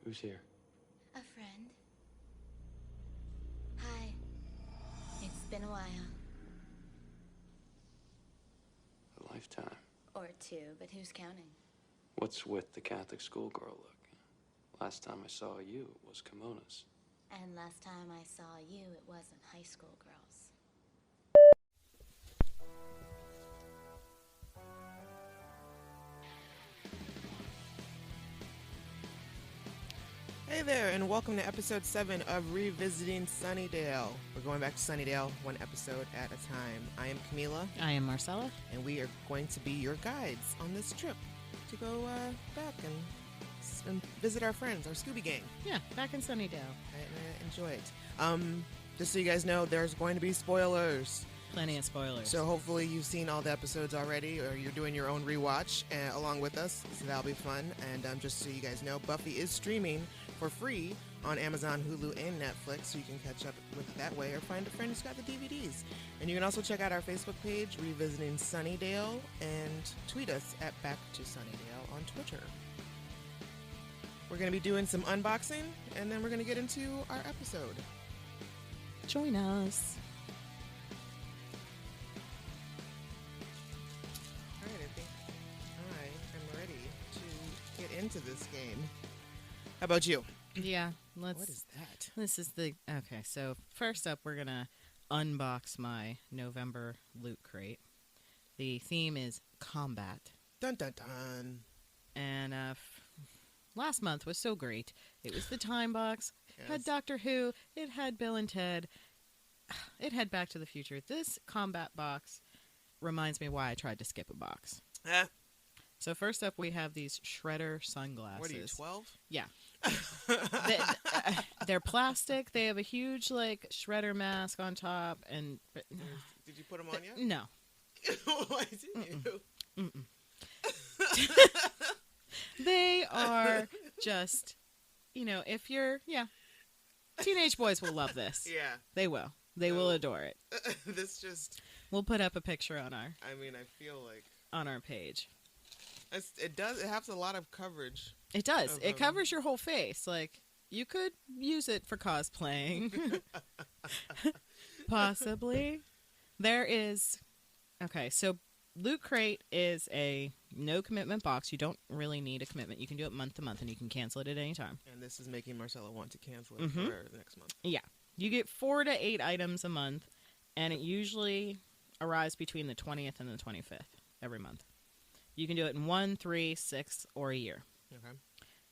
Who's here? A friend. Hi. It's been a while. A lifetime. Or two, but who's counting? What's with the Catholic schoolgirl look? Last time I saw you was kimonos. And last time I saw you, it wasn't high school girls. Hey there, and welcome to episode 7 of Revisiting Sunnydale. We're going back to Sunnydale one episode at a time. I am Camila, I am Marcella. and we are going to be your guides on this trip to go back and visit our friends, our Scooby Gang, Yeah, back in Sunnydale. and enjoy it. Just so you guys know, there's going to be spoilers. Plenty of spoilers. So hopefully you've seen all the episodes already, or you're doing your own rewatch along with us. So that'll be fun. And just so you guys know, Buffy is streaming for free on Amazon, Hulu, and Netflix, so you can catch up with it that way, or find a friend who's got the DVDs. And you can also check out our Facebook page, Revisiting Sunnydale, and tweet us at Back to Sunnydale on Twitter. We're going to be doing some unboxing, and then we're going to get into our episode. Join us. All right, I think I am ready to get into this game. How about you? Yeah, What is that? This is the okay. So first up, we're gonna unbox my November loot crate. The theme is combat, Dun dun dun. and last month was so great. It was the time box. It had Yes. Doctor Who. It had Bill and Ted. It had Back to the Future. This combat box reminds me why I tried to skip a box. Ah, So first up, we have these Shredder sunglasses. what are you, 12? Yeah. They're plastic. They have a huge like Shredder mask on top, and Did you put them on yet? no, Why didn't you? they are just, if you're teenage boys will love this. Yeah. They will. They will adore it. This just, We'll put up a picture on I mean, I feel like our page. it has a lot of coverage. It does. Of, It covers your whole face. Like you could use it for cosplaying. Possibly. There is okay, so Loot Crate is a no commitment box. You don't really need a commitment. You can do it month to month and you can cancel it at any time. And this is making Marcella want to cancel it Mhm. for next month. Yeah. You get 4 to 8 items a month, and it usually arrives between the 20th and the 25th every month. You can do it in 1, 3, 6, or a year. Okay.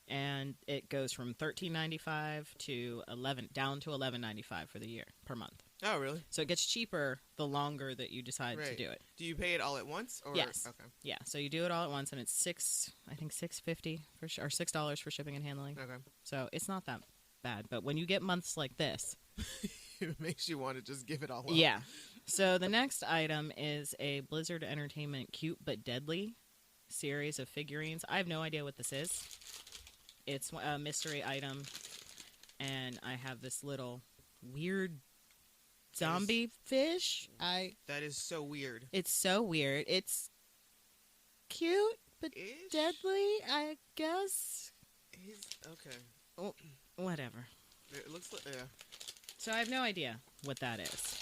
And it goes from $13.95 to down to $11.95 for the year per month. Oh, really? So it gets cheaper the longer that you decide to Right. do it. Do you pay it all at once? Or? Yes. Okay. Yeah, so you do it all at once, and it's $6.50 or $6 for shipping and handling. Okay. So it's not that bad. But when you get months like this, It makes you want to just give it all up. yeah. So the next item is a Blizzard Entertainment Cute But Deadly series of figurines. I have no idea what this is. It's a mystery item, and I have this little weird zombie fish. That is so weird. It's so weird. It's cute but Ish? deadly, I guess. Okay. Whatever. It looks like, yeah. So I have no idea what that is.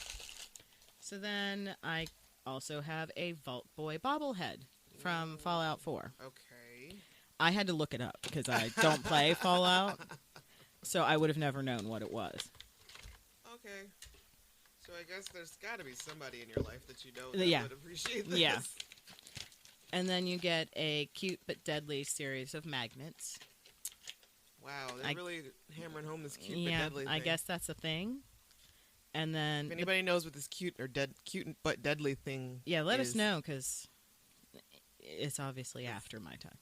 So then I also have a Vault Boy bobblehead from Fallout 4. Okay. I had to look it up because I don't play Fallout, so I would have never known what it was. Okay. So I guess there's got to be somebody in your life that you know that Yeah. would appreciate this. Yeah. And then you get a Cute But Deadly series of magnets. Wow, they're I- really hammering home this cute but Yeah, deadly thing. I guess that's a thing. And then If anybody knows what this cute but deadly thing yeah, let us is. know because it's obviously after my time.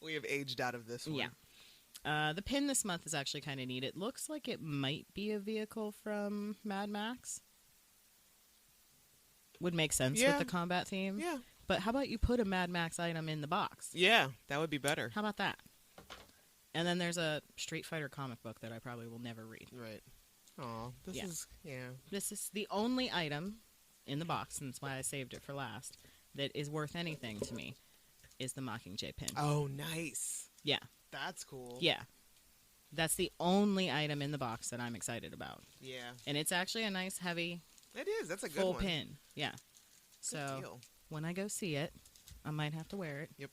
We have aged out of this one. Yeah. The pin this month is actually kind of neat. It looks like it might be a vehicle from Mad Max. Would make sense Yeah. with the combat theme. Yeah. But how about you put a Mad Max item in the box? Yeah, that would be better. How about that? And then there's a Street Fighter comic book that I probably will never read. Right. Aw, this Yeah. is, yeah. This is the only item in the box, and that's why I saved it for last, that is worth anything to me, is the Mockingjay pin. Oh, nice. Yeah. That's cool. Yeah. That's the only item in the box that I'm excited about. Yeah. And it's actually a nice, heavy, It is. That's a good full one. pin. Yeah. Good So deal. when I go see it, I might have to wear it. Yep.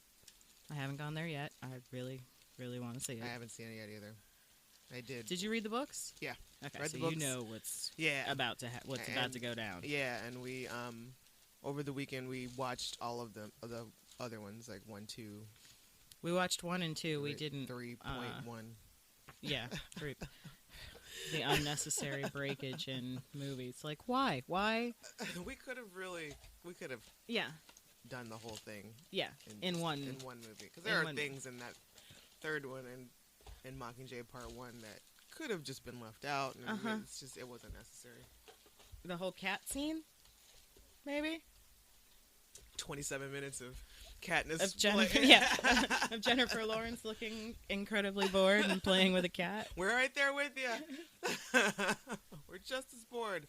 I haven't gone there yet. I really, really want to see it. I haven't seen it yet either. I did. Did you read the books? Yeah. Okay, Read so the you books. know what's Yeah. about to what's about to go down. Yeah, and we over the weekend we watched all of the other ones, like 1, 2, We watched 1 and 2. We didn't. 3.1. Yeah. The unnecessary breakage in movies. Like, why? Why? we could have Yeah. done the whole thing Yeah. In one. movie, because there in are one- things in that third one and in Mockingjay Part 1 that could have just been left out, and it's just, it wasn't necessary. The whole cat scene? Maybe? 27 minutes of Katniss Of Jennifer, play- yeah, of Jennifer Lawrence looking incredibly bored and playing with a cat. We're right there with you. We're just as bored.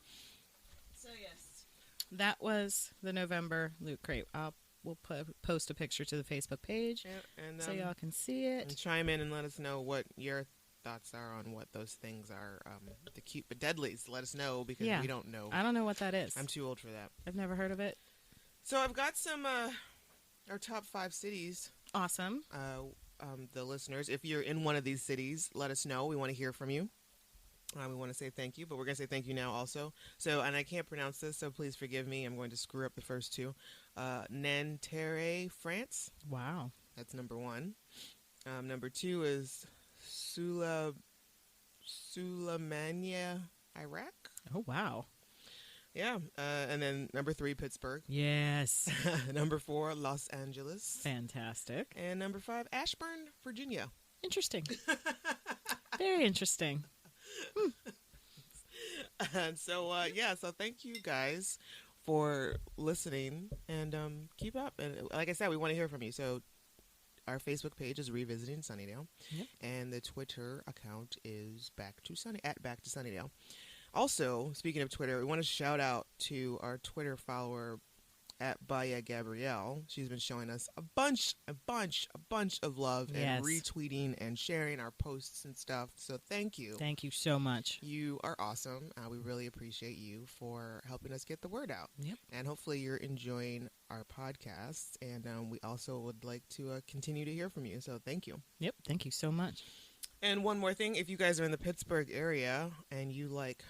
So yes, that was the November Loot Crate. We'll post a picture to the Facebook page Yeah, and so y'all can see it. and chime in and let us know what your thoughts are on what those things are. The cute but deadlies. Let us know, because Yeah. we don't know. I don't know what that is. I'm too old for that. I've never heard of it. So I've got some our top 5 cities. Awesome. The listeners, if you're in one of these cities, let us know. We want to hear from you. We want to say thank you, but we're going to say thank you now also. So, and I can't pronounce this, so please forgive me. I'm going to screw up the first 2. Nanterre, France. Wow. That's number 1. Number 2 is Sulaymaniyah, Iraq. Oh, wow. Yeah. And then number 3, Pittsburgh. Yes. Number 4, Los Angeles. Fantastic. And number 5, Ashburn, Virginia. Interesting. Very interesting. And so, so thank you guys for listening, and keep up. And like I said, we want to hear from you. So our Facebook page is Revisiting Sunnydale, Yep. and the Twitter account is Back to Sunnydale. Also, speaking of Twitter, we want to shout out to our Twitter follower at Baya Gabrielle. She's been showing us a bunch of love Yes. and retweeting and sharing our posts and stuff. So thank you. Thank you so much. You are awesome. We really appreciate you for helping us get the word out. Yep. And hopefully you're enjoying our podcasts. And we also would like to continue to hear from you. So thank you. Yep. Thank you so much. And one more thing, if you guys are in the Pittsburgh area and you like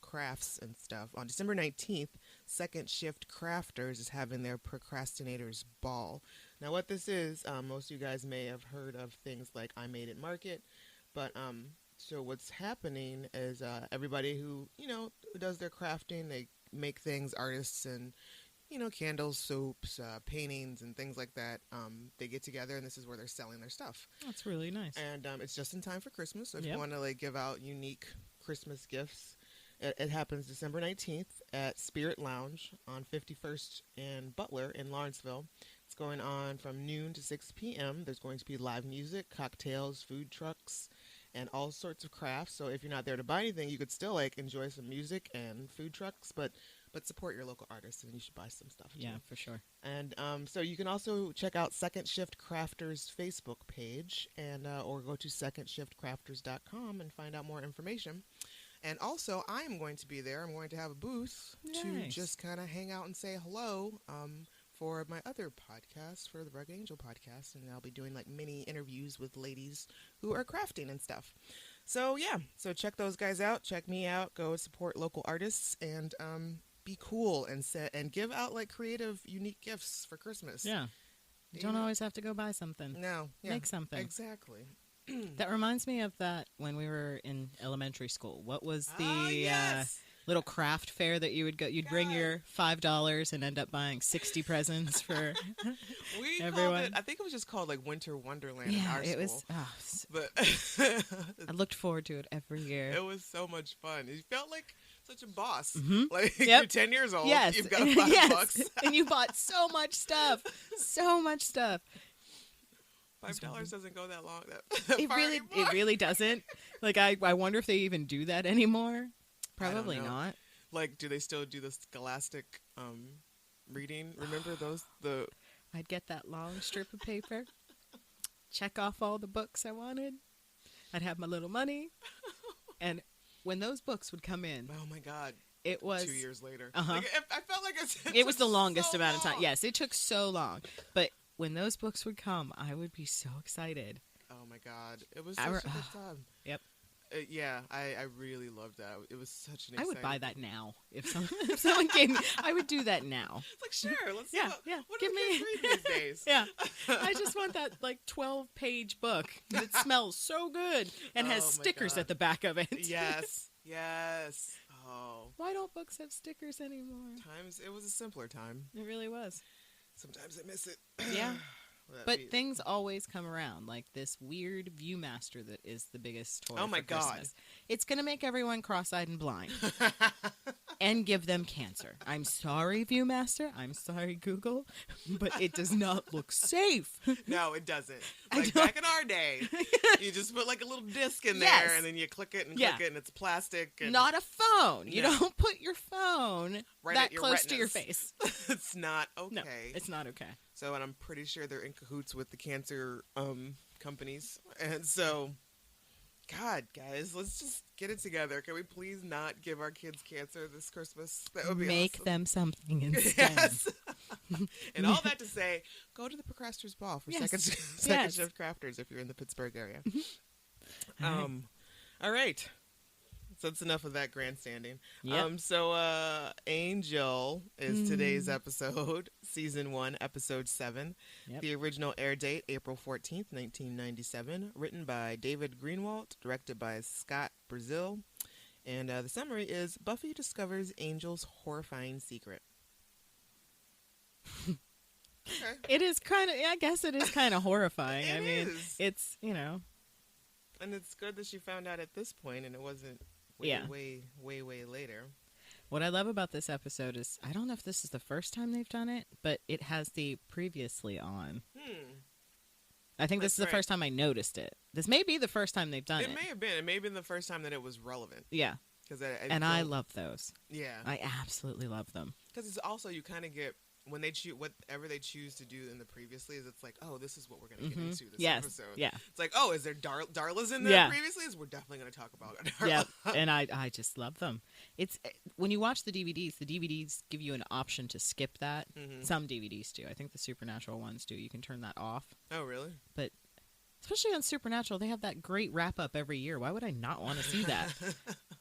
crafts and stuff, on December 19th, Second Shift Crafters is having their Procrastinators Ball. Now what this is, most of you guys may have heard of things like I Made It Market, but so what's happening is everybody who does their crafting, they make things, artists and candles, soaps, paintings and things like that, they get together, and this is where they're selling their stuff. That's really nice. And it's just in time for Christmas, so if Yep. you want to give out unique Christmas gifts, it happens December 19th at Spirit Lounge on 51st and Butler in Lawrenceville. It's going on from noon to 6 p.m. There's going to be live music, cocktails, food trucks, and all sorts of crafts. So if you're not there to buy anything, you could still enjoy some music and food trucks, but support your local artists, and you should buy some stuff too. Yeah, for sure. And so you can also check out Second Shift Crafters Facebook page, and or go to secondshiftcrafters.com and find out more information. And also, I am going to be there. I'm going to have a booth to Nice. just kind of hang out and say hello for my other podcast, for the Rugged Angel podcast. And I'll be doing mini interviews with ladies who are crafting and stuff. So, yeah. So check those guys out. Check me out. Go support local artists and be cool and give out creative, unique gifts for Christmas. Yeah. You don't always have to go buy something. No. Yeah, Make something. Exactly. That reminds me of that when we were in elementary school. What was the Yes! little craft fair that you would go? You'd bring your $5 and end up buying 60 presents for. We called Everyone. it, I think it was just called Winter Wonderland in Yeah, our it school. was. But I looked forward to it every year. it was so much fun. You felt like such a boss. Mhm. Like Yep. you're 10 years old. Yes, You've got $5. yes, and you bought so much stuff, so much stuff. $5 doesn't go that long. It really doesn't. I wonder if they even do that anymore. I don't Probably know. not. Do they still do the Scholastic reading? Remember those? I'd get that long strip of paper. check off all the books I wanted. I'd have my little money. And when those books would come in, Oh my God. it was 2 years later. Uh-huh. Like, I felt like it was the longest so amount of time. long. Yes, it took so long. But when those books would come, I would be so excited. Oh my God. It was I such re- a good time. Yep. Yeah, I really loved that. It was such an I would exciting buy that now. If someone gave me, I would do that now. It's like, sure, let's Yeah, see yeah, what give do the me- kids read these days? Yeah. I just want that like 12-page book that smells so good and has Oh my stickers God. at the back of it. Yes. Yes. Oh. Why don't books have stickers anymore? It was a simpler time. It really was. Sometimes I miss it. Yeah. That But we- things always come around, like this weird Viewmaster that is the biggest toy Oh my for God. Christmas. It's going to make everyone cross-eyed and blind and give them cancer. I'm sorry, Viewmaster. I'm sorry, Google. But it does not look safe. No, it doesn't. I Like don't- back in our day, you just put like a little disc in Yes. there, and then you click it and Yeah. click it, and it's plastic. And Not a phone. You No. don't put your phone Right that at your close to your retinas. face. it's not okay. No, it's not okay. So, and I'm pretty sure they're in cahoots with the cancer companies. And so, God, guys, let's just get it together. Can we please not give our kids cancer this Christmas? That would be Make awesome. them something instead. Yes. And all that to say, go to the Procrastinators Ball for Yes. second Yes. shift crafters if you're in the Pittsburgh area. All right. All right. So that's enough of that grandstanding. Yep. So Angel is today's episode, season 1, episode 7. Yep. The original air date, April 14th, 1997. Written by David Greenwalt, directed by Scott Brazil. And the summary is Buffy discovers Angel's horrifying secret. Okay. It is kind of, I guess it is kind of horrifying. It I mean, is. it's, you know, And it's good that she found out at this point and it wasn't Yeah. way later. what I love about this episode is, I don't know if this is the first time they've done it, but it has the previously on. I think this That's is the right. first time I noticed it. This may be the first time they've done it. It may have been. It may have been the first time that it was relevant. Yeah. Because And I love those. Yeah. I absolutely love them. Because it's also, you kind of get, when they choose, whatever they choose to do in the previously, is it's like, oh, this is what we're going to get into this Yes. episode. Yeah. It's like, oh, is there Darla's in there Yeah. previously? We're definitely going to talk about Darla. Yeah, and I just love them. It's when you watch the DVDs give you an option to skip that. Mhm. Some DVDs do. I think the Supernatural ones do. You can turn that off. Oh, really? But especially on Supernatural, they have that great wrap up every year. Why would I not want to see that?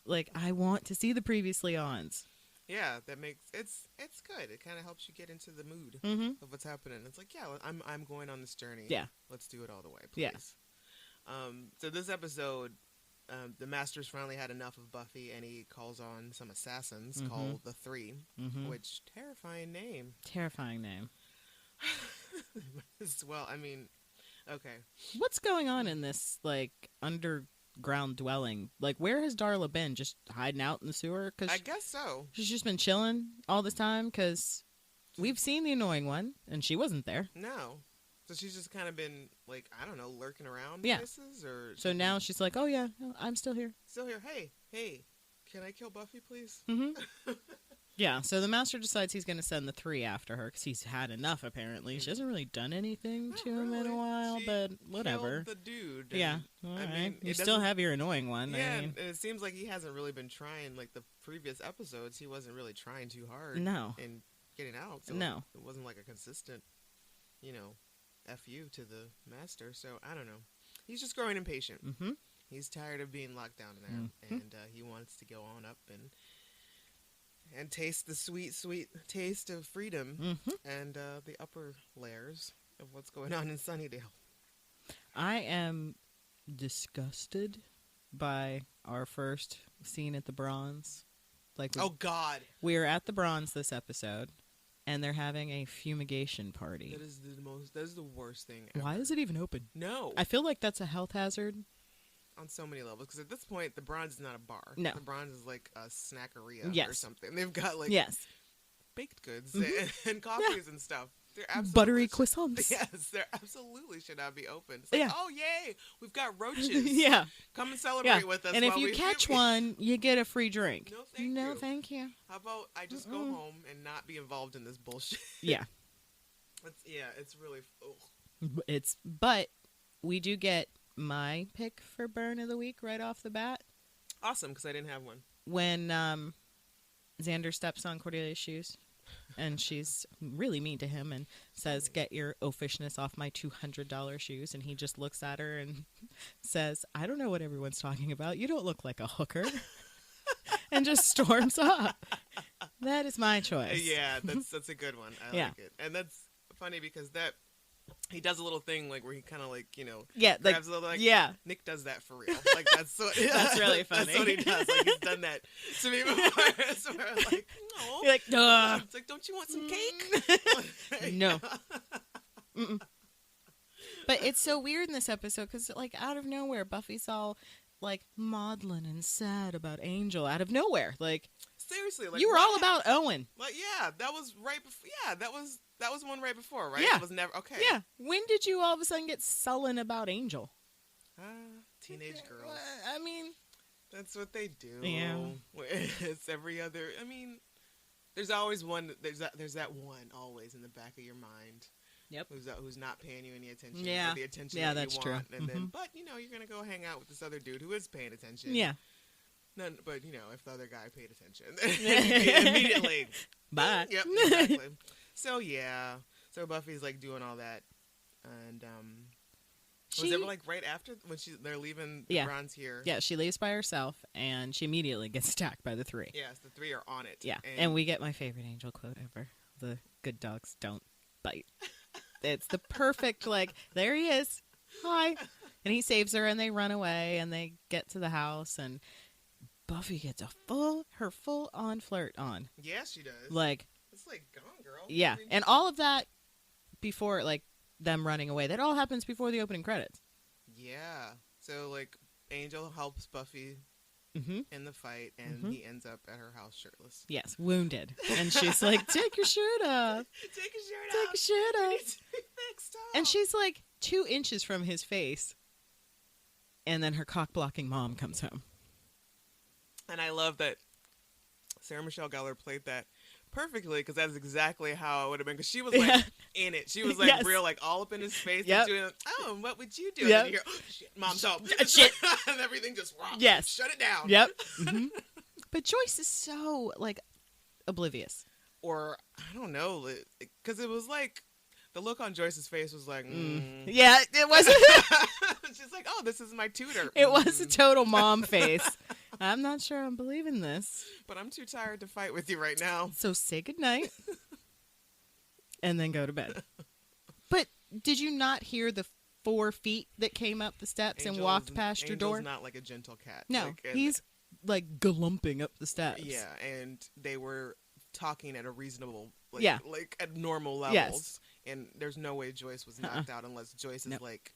Like, I want to see the previously ons. Yeah, that makes it's good. It kind of helps you get into the mood Mm-hmm. of what's happening. It's like, yeah, I'm going on this journey. Yeah. Let's do it all the way, Yeah. please. So this episode, the Master's finally had enough of Buffy, and he calls on some assassins Mhm. called the Three, Mm-hmm. which terrifying name. Terrifying name. Well, I mean, okay. What's going on in this like underground dwelling? Like, where has Darla been? Just hiding out in the sewer? I Because guess so. she's just been chilling all this time. Because we've seen the annoying one, and she wasn't there. No. So she's just kind of been, like, I don't know, lurking around Yeah. places? Or So now she's like, "Oh yeah, I'm still here." still here. Hey, can I kill Buffy, please? Mm-hmm. Yeah. So the Master decides he's going to send the Three after her because he's had enough. Apparently, she hasn't really done anything Not to him in really. a while, She but whatever. Killed the dude. Yeah. and- All I right. mean, You it still doesn't- have your annoying one. Yeah, I mean, and it seems like he hasn't really been trying, like the previous episodes, he wasn't really trying too hard no. in getting out. So No. it wasn't like a consistent, FU to the Master. So I don't know. He's just growing impatient. Mm-hmm. He's tired of being locked down in there, and he wants to go on up and taste the sweet, sweet taste of freedom Mm-hmm. and the upper layers of what's going on in Sunnydale. I am disgusted by our first scene at the Bronze. Like, Oh God, we're at the Bronze this episode, and they're having a fumigation party. that is the worst thing ever. Why is it even open? No. I feel like that's a health hazard. On so many levels, because at this point the Bronze is not a bar. No. The Bronze is like a snackeria or Yes. something. They've got like Yes. baked goods and coffees and stuff. They're absolutely Buttery croissants. Yes, they absolutely should not be open. It's like, Yeah. oh yay, we've got roaches. Yeah. Come and celebrate Yeah. with us. And if while you we catch fumigate. one, you get a free drink. No, thank No, you. thank you. How about I just go home and not be involved in this bullshit? Yeah. It's really. Ugh. But we do get my pick for burn of the week right off the bat. Awesome, because I didn't have one. When Xander steps on Cordelia's shoes, and she's really mean to him and says, "Get your oafishness off my $200 shoes." And he just looks at her and says, "I don't know what everyone's talking about. You don't look like a hooker." And just storms off. That is my choice. Yeah, that's a good one. I like it. And that's funny because he does a little thing like where he kind of like, grabs a little like, Nick does that for real. Like that's really funny. That's what he does. Like he's done that to me before. So we're like, no. You're like, duh. It's like, don't you want some cake? No. Mm-mm. But it's so weird in this episode because like out of nowhere, Buffy's all like maudlin and sad about Angel out of nowhere. Like seriously, like you were all about Owen. Like that was right before. Yeah, that was one right before, right? Yeah, it was never okay. Yeah, when did you all of a sudden get sullen about Angel? Teenage girls. I mean, that's what they do. Yeah, it's every other. I mean, there's always one. There's that one always in the back of your mind. Yep. Who's not paying you any attention? Yeah. Or the attention that you true. want. And then, but you're gonna go hang out with this other dude who is paying attention. Yeah. None, but if the other guy paid attention, immediately. Bye. Yep. Exactly. So Buffy's like doing all that, and was it like right after when they're leaving? Ron's here. Yeah, she leaves by herself, and she immediately gets attacked by the three. Yes, the three are on it. Yeah, and we get my favorite Angel quote ever: "The good dogs don't bite." It's the perfect, like, there he is. Hi. And he saves her and they run away and they get to the house and Buffy gets her full on flirt on. Yes, she does. Like, it's like, go on, girl. Yeah. And all of that before, like, them running away. That all happens before the opening credits. Yeah. So, like, Angel helps Buffy in the fight, and he ends up at her house shirtless. Yes, wounded. And she's like, take your shirt off. Take your shirt off. Take your shirt off. You need to be fixed up. And she's like 2 inches from his face. And then her cock-blocking mom comes home. And I love that Sarah Michelle Gellar played that perfectly, because that's exactly how it would have been. Because she was like in it. She was like real, like all up in his face. Yep. And doing, oh, what would you do? Yep. And then you're, oh, shit, mom's home. Shit. And everything just, wow, yes. Shut it down. Yep. But Joyce is so, like, oblivious. Or, I don't know, because it was like, the look on Joyce's face was like, Yeah, it wasn't. She's like, oh, this is my tutor. It was a total mom face. I'm not sure I'm believing this. But I'm too tired to fight with you right now. So say goodnight. And then go to bed. But did you not hear the 4 feet that came up the steps and walked past your door? Angel's not like a gentle cat. No, he's like galumping up the steps. Yeah, and they were talking at a reasonable, like, Yeah. like at normal levels. Yes. And there's no way Joyce was knocked out unless Joyce is like,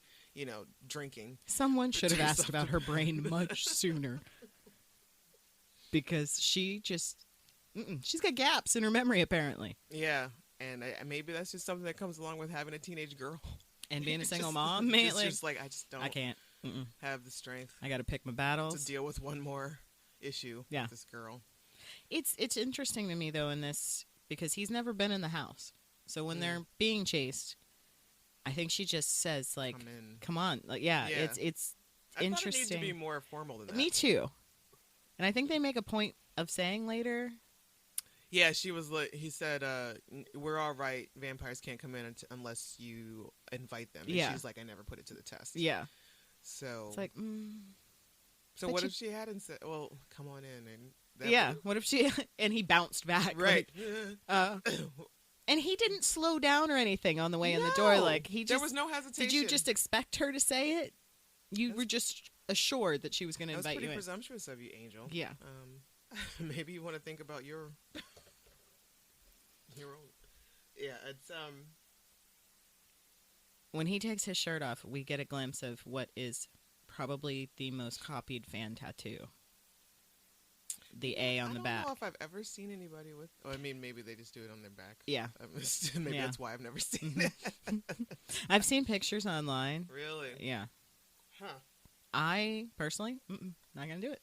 drinking. Someone should have asked about her brain much sooner. Because she just, she's got gaps in her memory apparently. Yeah, and maybe that's just something that comes along with having a teenage girl. And being a single mom, man. Just like, I just don't. I can't. Have the strength. I got to pick my battles to deal with one more issue with this girl. It's interesting to me though in this because he's never been in the house. So when they're being chased, I think she just says like, "Come on!" Like, it's I interesting. Thought it needed to be more formal than that. Me too. And I think they make a point of saying later. Yeah, she was like, he said, "We're all right. Vampires can't come in unless you invite them." And she's like, "I never put it to the test." Yeah. So it's like, so what if she hadn't said, "Well, come on in," and what if she and he bounced back, right? Like, and he didn't slow down or anything on the way in the door. Like there was no hesitation. Did you just expect her to say it? You were just assured that she was going to invite you in. That's pretty presumptuous of you, Angel. Yeah. Maybe you want to think about your own. Yeah, it's When he takes his shirt off, we get a glimpse of what is probably the most copied fan tattoo. The A on the back. I don't know if I've ever seen anybody with. Oh, I mean, maybe they just do it on their back. Yeah. Maybe that's why I've never seen it. I've seen pictures online. Really? Yeah. Huh. I personally, not gonna do it.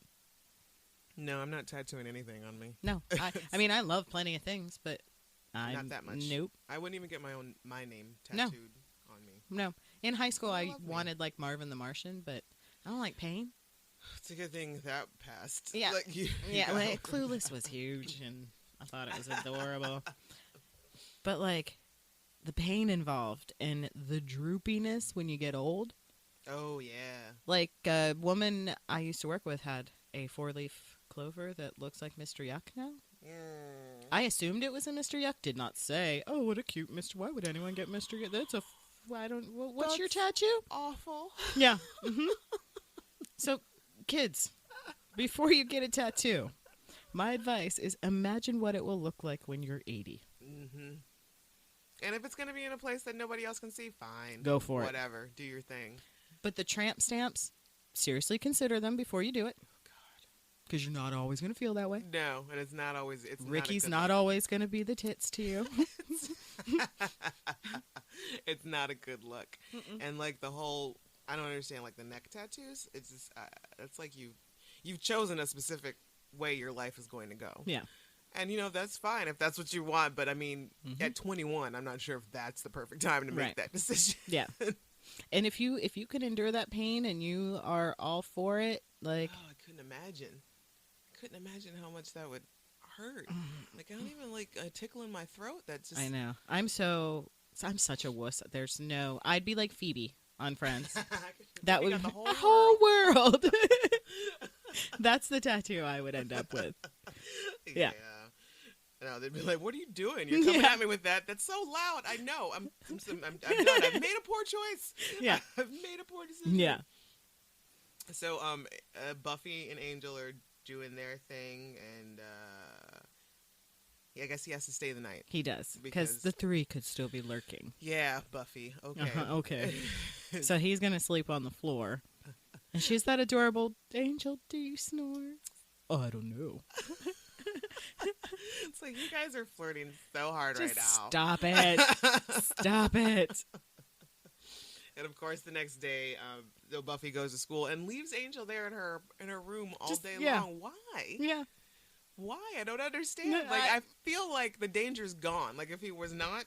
No, I'm not tattooing anything on me. No, I mean I love plenty of things, but not that much. Nope. I wouldn't even get my name tattooed on me. No, In high school, I love me. wanted like Marvin the Martian, but I don't like pain. It's a good thing that passed. Yeah. Like, you Yeah, know. like Clueless was huge, and I thought it was adorable. But like the pain involved and the droopiness when you get old. Oh yeah. Like a woman I used to work with had a 4-leaf clover that looks like Mr. Yuck now. Mm. I assumed it was a Mr. Yuck. Did not say, "Oh, what a cute Mr. Why would anyone get Mr. Yuck? That's a I don't. What's your That's- tattoo?" Awful. Yeah. So, kids, before you get a tattoo, my advice is imagine what it will look like when you're 80. Mm-hmm. And if it's gonna be in a place that nobody else can see, fine. Go for it. Whatever. Do your thing. But the tramp stamps, seriously consider them before you do it. Because you're not always going to feel that way. No, and it's not always. It's Ricky's not not always going to be the tits to you. It's not a good look. And like the whole, I don't understand like the neck tattoos. It's just, it's like you've chosen a specific way your life is going to go. Yeah. And you know that's fine if that's what you want. But I mean, at 21, I'm not sure if that's the perfect time to make Right. that decision. Yeah. And if you can endure that pain and you are all for it, like Oh, I couldn't imagine. Couldn't imagine how much that would hurt. Like I don't even like a tickle in my throat. That's just. I know. I'm such a wuss. There's no. I'd be like Phoebe on Friends. That We would got be the a whole whole world. That's the tattoo I would end up with. Yeah. No, they'd be like, "What are you doing? You're coming Yeah. at me with that. That's so loud. I know. I'm done. I've made a poor choice. Yeah. I've made a poor decision." Yeah. So, Buffy and Angel are doing their thing, and yeah, I guess he has to stay the night. He does. Because- Because the 3 could still be lurking. Yeah, Buffy. Okay. Okay. So he's going to sleep on the floor. And she's that adorable, Angel, do you snore? Oh, I don't know. It's like you guys are flirting so hard Just right now. stop it. Stop it. And of course, the next day, though Buffy goes to school and leaves Angel there in her room all Just- day yeah. long. Why? Yeah. Why? I don't understand. No, Like I feel like the danger's gone. Like if he was not,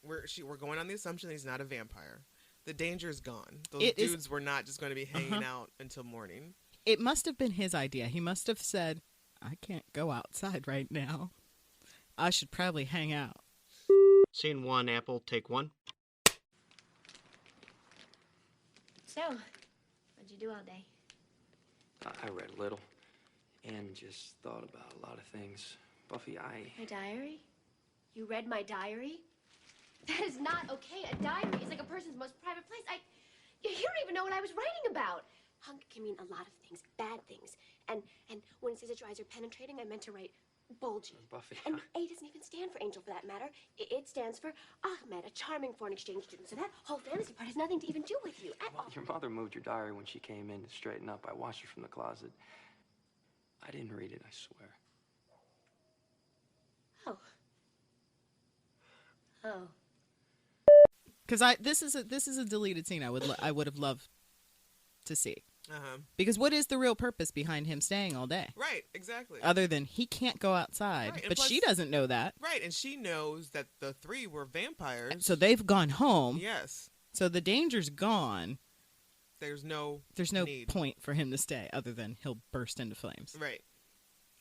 we're going on the assumption that he's not a vampire. The danger's gone. Those It is- dudes were not just going to be hanging out until morning. It must have been his idea. He must have said, I can't go outside right now. I should probably hang out. Scene 1, Apple, take 1. So, what'd you do all day? I read a little and just thought about a lot of things. Buffy, My diary? You read my diary? That is not okay. A diary is like a person's most private place. You don't even know what I was writing about. Hunk can mean a lot of things, bad things. And when it says that your eyes are penetrating, I meant to write bulgy. Buffy, And A doesn't even stand for Angel for that matter. It stands for Ahmed, a charming foreign exchange student. So that whole fantasy part has nothing to even do with you at all. your mother moved your diary when she came in to straighten up. I watched her from the closet. I didn't read it, I swear. Oh. Oh. Because this is a deleted scene I would have loved to see. Because what is the real purpose behind him staying all day? Right, exactly. Other than he can't go outside. Right, and But plus- she doesn't know that. Right, and she knows that the 3 were vampires. So they've gone home. Yes, So the danger's gone. there's no There's point for him to stay other than he'll burst into flames. right.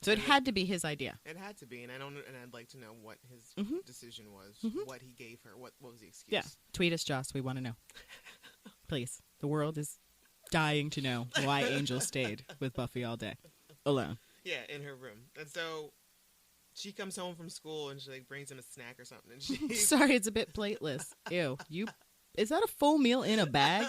So it had to be his idea. It had to be, and I'd like to know what his decision was, what he gave her, what was the excuse? Yeah. Tweet us, Joss. We want to know. Please. The world is dying to know why Angel stayed with Buffy all day. Alone. Yeah, in her room. And so she comes home from school and she like brings him a snack or something. And she Sorry, it's a bit plateless. Ew. Is that a full meal in a bag?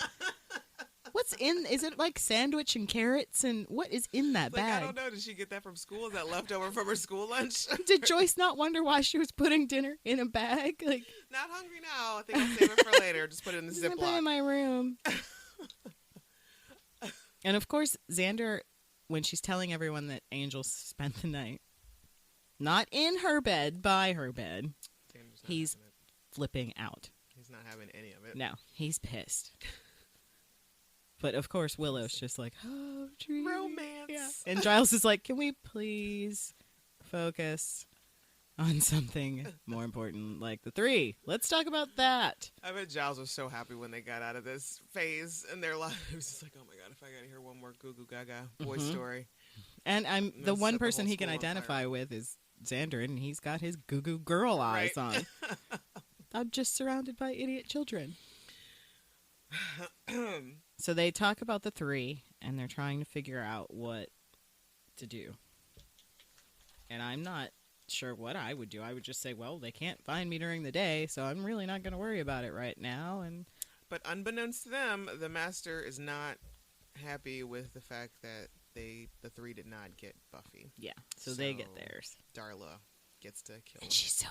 What's in? Is it like sandwich and carrots? And what is in that like, I bag? don't know. Did she get that from school? Is that leftover from her school lunch? Did Joyce not wonder why she was putting dinner in a bag? Like, Not hungry now. I think I'll save it for later. Just put it in the I'm gonna put it in Ziploc. my room. And of course, Xander, when she's telling everyone that Angel spent the night, not in her bed, by her bed, Xander's not he's having it. flipping out. He's not having any of it. No, he's pissed. But of course, Willow's just like, oh, dream. Romance. Yeah. And Giles is like, can we please focus on something more important like the 3. Let's talk about that. I bet Giles was so happy when they got out of this phase in their lives. He was just like, oh my God, if I got to hear one more goo goo gaga boy story. And I'm the Mess one up the person whole he can school on fire. identify with is Xander, and he's got his goo goo girl eyes Right. on. I'm just surrounded by idiot children. So they talk about the 3, and they're trying to figure out what to do. And I'm not sure what I would do. I would just say, well, they can't find me during the day, so I'm really not going to worry about it right now. And But unbeknownst to them, the master is not happy with the fact that the 3 did not get Buffy. yeah, so they get So- theirs. Darla gets to kill And him. she's so,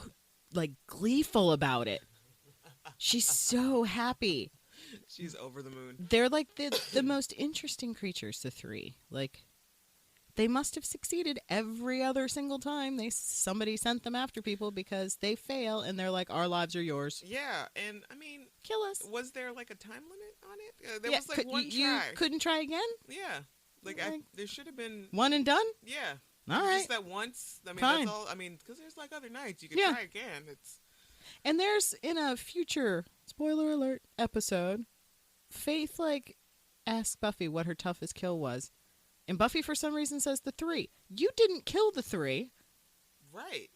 like, gleeful about it. She's so happy. She's over the moon. They're like the most interesting creatures, the 3. Like, they must have succeeded every other single time somebody sent them after people because they fail and they're like, our lives are yours. Yeah, and I mean, Kill us. was there like a time limit on it? There Yeah, was like one you try. couldn't try again? Yeah, like Like- there should have been. One and done? Yeah, All right. just that once. I mean, Fine. that's all. I mean, because there's like other nights you could Yeah. try again. It's And there's, in a future, spoiler alert, episode, Faith, like, asks Buffy what her toughest kill was. And Buffy, for some reason, says the 3. You didn't kill the 3. right.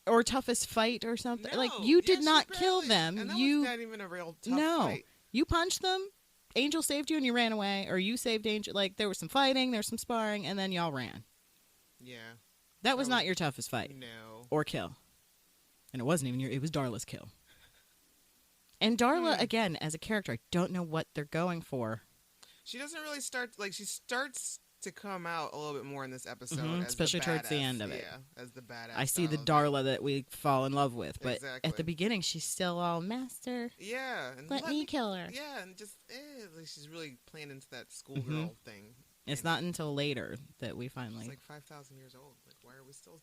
Or toughest fight or something. No, Like, you did yeah, she not kill barely- them. And that You was not even a real tough No. fight. You punched them, Angel saved you and you ran away, or you saved Angel. Like, there was some fighting, there was some sparring, and then y'all ran. Yeah. That was That not was- your toughest fight No. or kill. And it wasn't even it was Darla's kill. And Darla, again, as a character, I don't know what they're going for. She doesn't really start. Like she starts to come out a little bit more in this episode, Mhm, as especially the towards the badass. end of it. Yeah, as the badass. I see the style of it. Darla that we fall in love with, but Exactly. at the beginning, she's still all master. Yeah, and Let me kill her. Yeah, and just like she's really playing into that schoolgirl thing. It's And not until later that we She's finally. like 5,000 years old. Like, why are we still?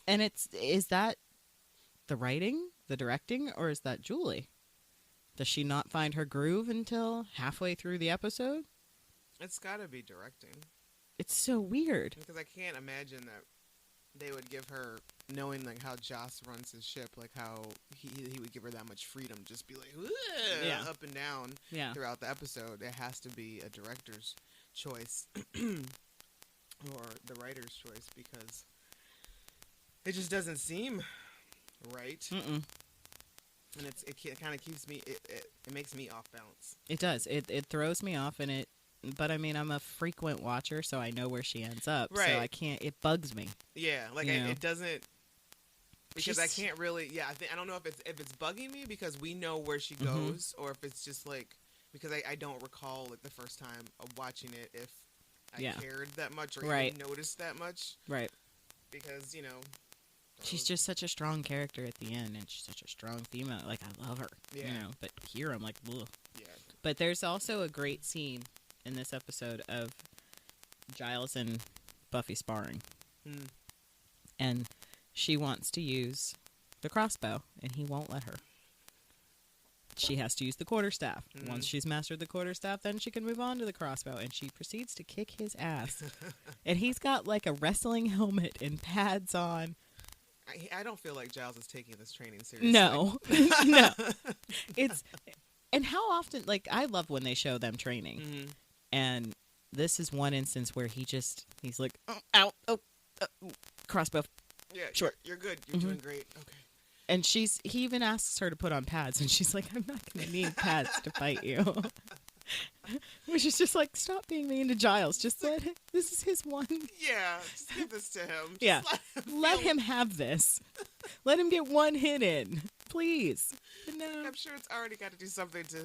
And is that the writing, the directing, or is that Julie? Does she not find her groove until halfway through the episode? It's got to be directing, It's so weird. because I can't imagine that they would give her, knowing like how Joss runs his ship, like how he would give her that much freedom, just be like, Yeah. up and down Yeah. throughout the episode. It has to be a director's choice or the writer's choice, because it just doesn't seem right. Mm-mm. And it kind of keeps me, it makes me off balance. It does. It throws me off, and but I mean, I'm a frequent watcher, so I know where she ends up. Right. So I can't. It bugs me. Yeah, like You know. it doesn't, because I She's- can't really. Yeah, I don't know if it's bugging me because we know where she Mhm. goes, or if it's just like because I don't recall like the first time of watching it if I Yeah. cared that much or Right. even noticed that much, Right. because She's just such a strong character at the end, and she's such a strong female. Like, I love her. You Yeah. know, but here I'm like, ugh. yeah. But there's also a great scene in this episode of Giles and Buffy sparring. Mm. And she wants to use the crossbow, and he won't let her. She has to use the quarterstaff. Once she's mastered the quarterstaff, then she can move on to the crossbow, and she proceeds to kick his ass. And he's got like a wrestling helmet and pads on. I don't feel like Giles is taking this training seriously. No, no. And how often, like, I love when they show them training. Mhm. And this is one instance where he's like, oh, ow, oh, crossbow. Yeah, Sure. you're good. You're Mhm. doing great. Okay. And he even asks her to put on pads, and she's like, I'm not going to need pads to fight you. Which is just like, stop being mean to Giles. Just this is his one. Yeah, just give this to him. Just Yeah. Let feel- him have this. Let him get one hit in. Please. But no. I'm sure it's already got to do something to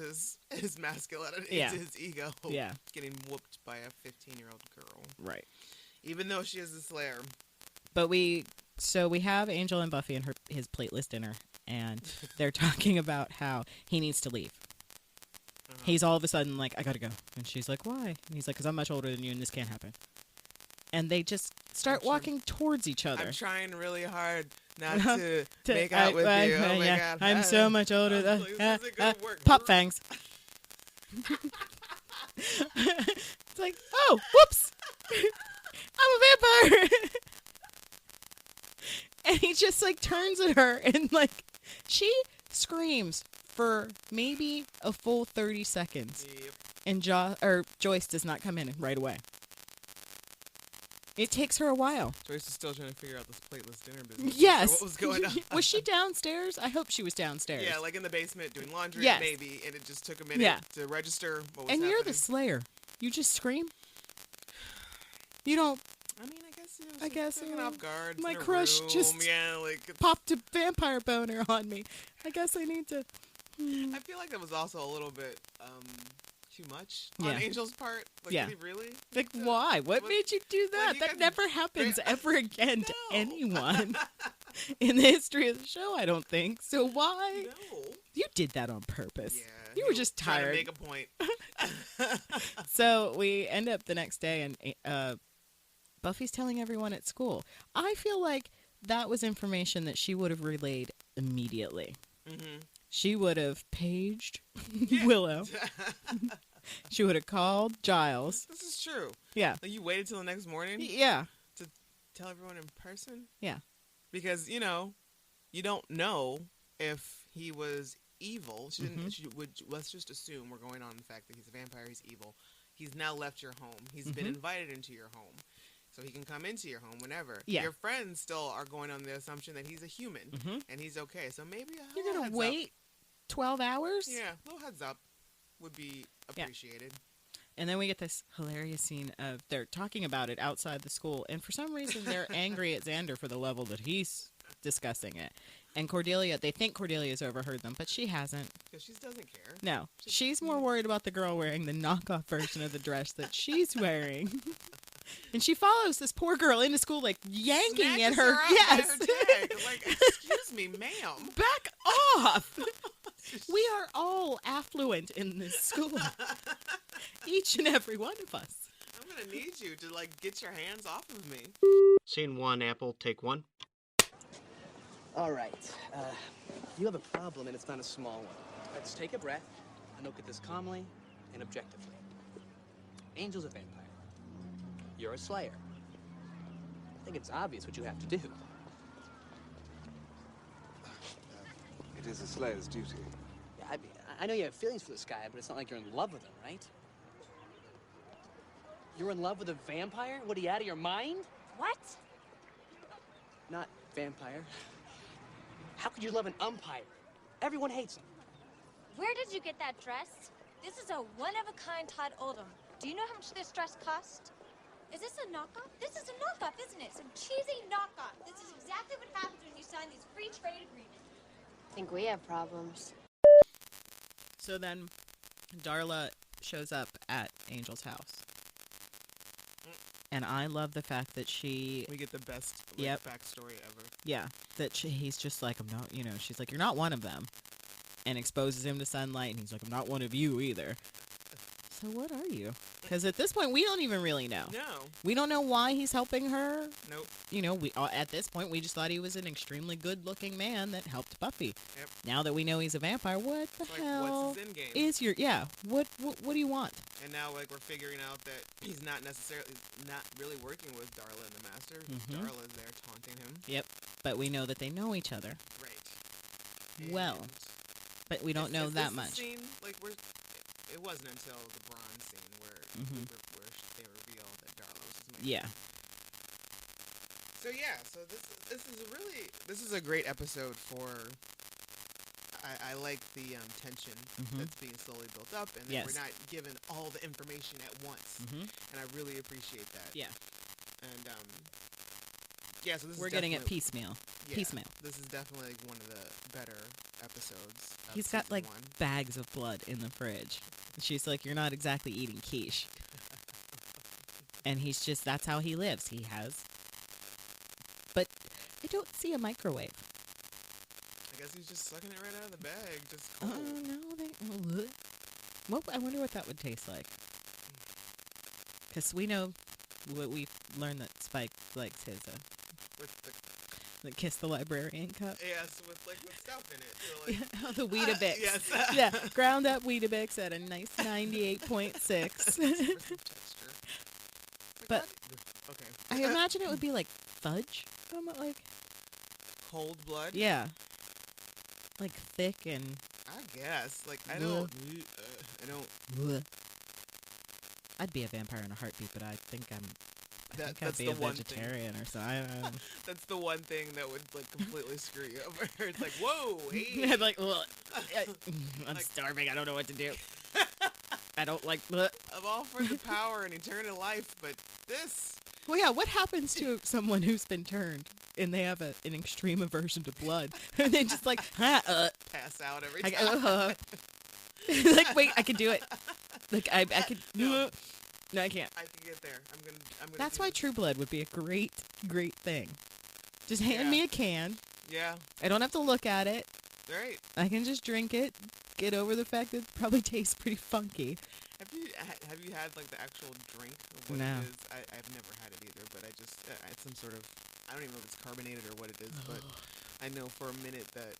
his masculinity, Yeah. to his ego. Yeah. Getting whooped by a 15-year-old girl. Right. Even though she is a slayer. But we have Angel and Buffy and his plateless dinner, and they're talking about how he needs to leave. He's all of a sudden like, I gotta go. And she's like, why? And he's like, because I'm much older than you and this can't happen. And they just start walking towards each other. I'm trying really hard not to To- make out with you. Oh my yeah, god. I'm so much older. I was like, this isn't gonna work. Pop fangs. It's like, oh, whoops. I'm a vampire. And he just like turns at her and like she screams for maybe a full 30 seconds. Yep. And Joyce does not come in right away. It takes her a while. Joyce is still trying to figure out this plateless dinner business. Yes. What was going on? Was she downstairs? I hope she was downstairs. Yeah, like in the basement doing laundry, Yes. maybe, and it just took a minute Yeah. to register what was And happening. you're the Slayer. You just scream? You don't I mean, I guess, I guess, taken off guard. It's my in a crush room. just Yeah, like, it's- popped a vampire boner on me. I guess I need to... I feel like that was also a little bit too much on Yeah. Angel's part. Like, Yeah. did he really? Like, why? What What- made you do that? you That guys- never happens ever again to No. anyone in the history of the show, I don't think. So why? No. You did that on purpose. Yeah. You he were just trying tired. to make a point. So we end up the next day, and Buffy's telling everyone at school. I feel like that was information that she would have relayed immediately. Mm-hmm. She would have paged Willow. She would have called Giles. This is true. Yeah. Like, you waited till the next morning Yeah. to tell everyone in person? Yeah. Because, you don't know if he was evil. She didn't, let's just assume we're going on the fact that he's a vampire, he's evil. He's now left your home. He's been invited into your home. So he can come into your home whenever. Yeah. Your friends still are going on the assumption that he's a human and he's okay. So maybe You're little going heads to wait 12 hours? Up. Yeah, a little heads up would be appreciated. And then we get this hilarious scene of they're talking about it outside the school. And for some reason, they're angry at Xander for the level that he's discussing it. And Cordelia, they think Cordelia's overheard them, but she hasn't. Because she doesn't care. No, she's more worried about the girl wearing the knockoff version of the dress that she's wearing. And she follows this poor girl into school, like yanking at Snatches her. up by Yes. her tag. Like, excuse me, ma'am. Back off. We are all affluent in this school. Each and every one of us. I'm going to need you to, get your hands off of me. Scene 1, Apple, take 1. All right. You have a problem, and it's not a small one. Let's take a breath and look at this calmly and objectively. Angel's a vampire. You're a slayer. I think it's obvious what you have to do. It is a slayer's duty. Yeah, I know you have feelings for this guy, but it's not like you're in love with him, right? You're in love with a vampire? What, are you out of your mind? What? Not vampire. How could you love an umpire? Everyone hates him. Where did you get that dress? This is a one-of-a-kind Todd Oldham. Do you know how much this dress cost? Is this a knockoff? This is a knockoff, isn't it? Some cheesy knockoff. This is exactly what happens when you sign these free trade agreements. I think we have problems. So then Darla shows up at Angel's house. And I love the fact that We get the best Yep. backstory ever. he's just like, I'm not, she's like, you're not one of them. And exposes him to sunlight. And he's like, I'm not one of you either. So what are you? Because at this point, we don't even really know. No. We don't know why he's helping her. Nope. We at this point, we just thought he was an extremely good-looking man that helped Buffy. Yep. Now that we know he's a vampire, what the hell What's his end game? is your... Yeah, what do you want? And now, we're figuring out that he's not really working with Darla and the Master. Darla's there taunting him. Yep. But we know that they know each other. Right. Well, And but we don't know is that this much. the scene, it wasn't until the bronze scene where they reveal that Darla was his mate. Yeah. So this is a great episode for. I like the tension that's being slowly built up, and that Yes. we're not given all the information at once, and I really appreciate that. Yeah. And so this We're is getting it definitely- piecemeal. yeah, Piecemeal. This is definitely one of the better episodes. Of He's got season like one. bags of blood in the fridge. And she's like, you're not exactly eating quiche. And he's just, that's how he lives. He has. But I don't see a microwave. I guess he's just sucking it right out of the bag, just Oh, cold. no. Well, I wonder what that would taste like. Because we know what we've learned that Spike likes his With the Kiss the Librarian cup. yes, with stuff in it. So The Weetabix. Yes. Yeah, ground up Weetabix at a nice 98.6. For some texture. But okay. I imagine it would be like fudge. Like cold blood? Yeah. Like thick and... I guess. Like, I Ugh. don't... I'd be a vampire in a heartbeat, but I think I'd That's be the a one thing. vegetarian or something. I don't know. That's the one thing that would, like, completely screw you over. It's like, whoa, hey. Yeah, like, ugh, I'm Like- starving. I don't know what to do. I don't like... Ugh. I'm all for the power and eternal life, but this... Well, yeah, what happens to someone who's been turned and they have an extreme aversion to blood? And they just like, pass out every I, time. like, wait, I can do it. Like, I could... No. No, I can't. I can get there. I'm gonna That's do why this. True Blood would be a great thing. Just hand Yeah. me a can. Yeah, I don't have to look at it. right. I can just drink it. Get over the fact that it probably tastes pretty funky. Have you had, like, the actual drink of what No. it is? I've never had it either, but I just... it's some sort of... I don't even know if it's carbonated or what it is, but I know for a minute that...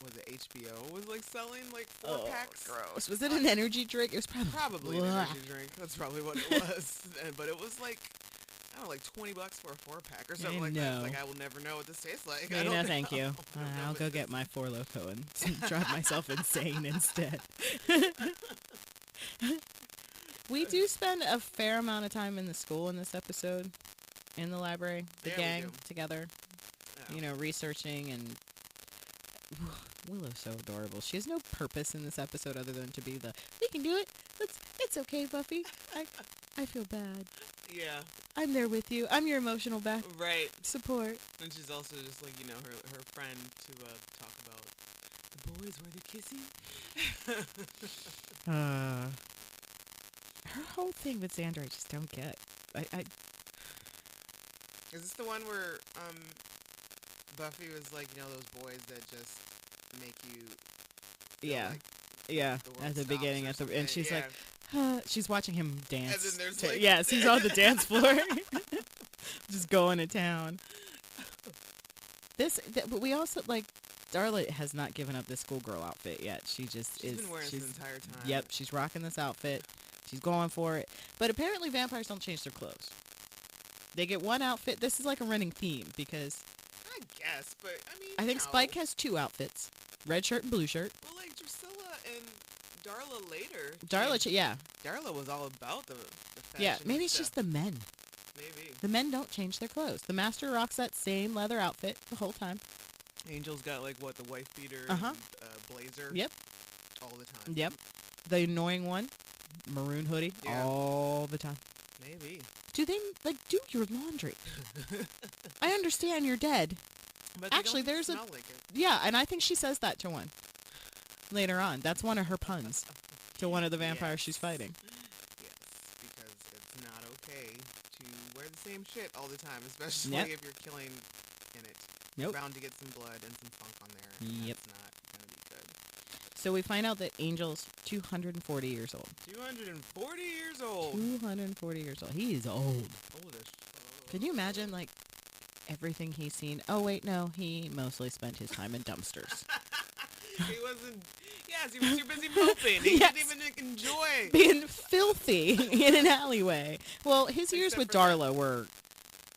Was it HBO was, like, selling, like, 4-packs? Gross. Was it an energy drink? It was Probably an Ugh. energy drink. That's probably what it was. But it was, like... I don't know, like $20 for a 4-pack or something I like that. know. It's like, I will never know what this tastes like. No, I don't no, know. thank you. I don't know I'll what go this- get my Four Loko and drive myself insane instead. We do spend a fair amount of time in the school in this episode, in the library, the Yeah, we gang do. together, Yeah. you know, researching, and Willow's so adorable. She has no purpose in this episode other than to be the, we can do it. It's okay, Buffy. I feel bad. Yeah, I'm there with you. I'm your emotional back right. support. And she's also just like, you know, her friend to talk about the boys where they're kissing. Her whole thing with Xander, I just don't get. Is this the one where Buffy was like, you know, those boys that just make you feel Yeah. like Yeah, the world at the stops beginning, or and something? she's Yeah. like, she's watching him dance. then there's, to- like- yes, he's on the dance floor, just going to town. But we also like Darla has not given up this schoolgirl outfit yet. She just She's is. been wearing this the entire time. Yep, she's rocking this outfit. She's going for it. But apparently, vampires don't change their clothes. They get one outfit. This is like a running theme because I guess, but I mean, I think no. Spike has two outfits: red shirt and blue shirt. Well, like Drusilla and Darla later. Darla, yeah, Darla was all about the fashion. yeah. Maybe and it's just stuff. the men. Maybe. The men don't change their clothes. The master rocks that same leather outfit the whole time. Angel's got like what, the wife beater Uh-huh. and blazer. Yep. All the time. Yep. The annoying one, maroon hoodie, Yeah. all the time. Maybe. Do they, like, do your laundry? I understand you're dead. But they Actually, don't there's a- smell like it. Yeah, and I think she says that to one later on. That's one of her puns to one of the vampires she's Yes. fighting. Yes, because it's not okay to wear the same shit all the time, especially Yep. if you're killing in it. Nope. You're bound to get some blood and some funk on there. And Yep. That's not gonna be good. So we find out that Angel's 240 years old. 240 years old. 240 years old. He is old. Old as Can you imagine, like, everything he's seen? Oh, wait, no. He mostly spent his time in dumpsters. He wasn't. Yes, he was too busy moping. He Yes. didn't even enjoy. Being filthy in an alleyway. Well, his years Except with for that. Darla were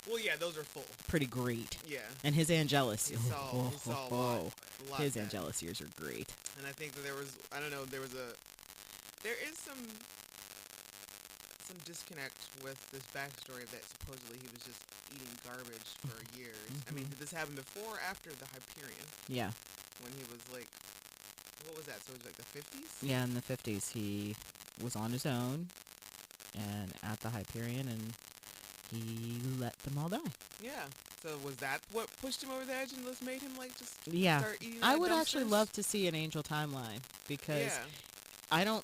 Well, yeah, those are full. pretty great. Yeah. And his Angelus. He saw a lot. A lot His then. Angelus years are great. And I think that there was, I don't know, there is some disconnect with this backstory that supposedly he was just eating garbage for years. I mean, did this happen before or after the Hyperion? Yeah. When he was like, what was that? So it was like the 50s? Yeah, in the 50s, he was on his own and at the Hyperion, and he let them all die. Yeah. So was that what pushed him over the edge and just made him like just Yeah. start eating I like would actually dumpsters? love to see an Angel timeline because Yeah.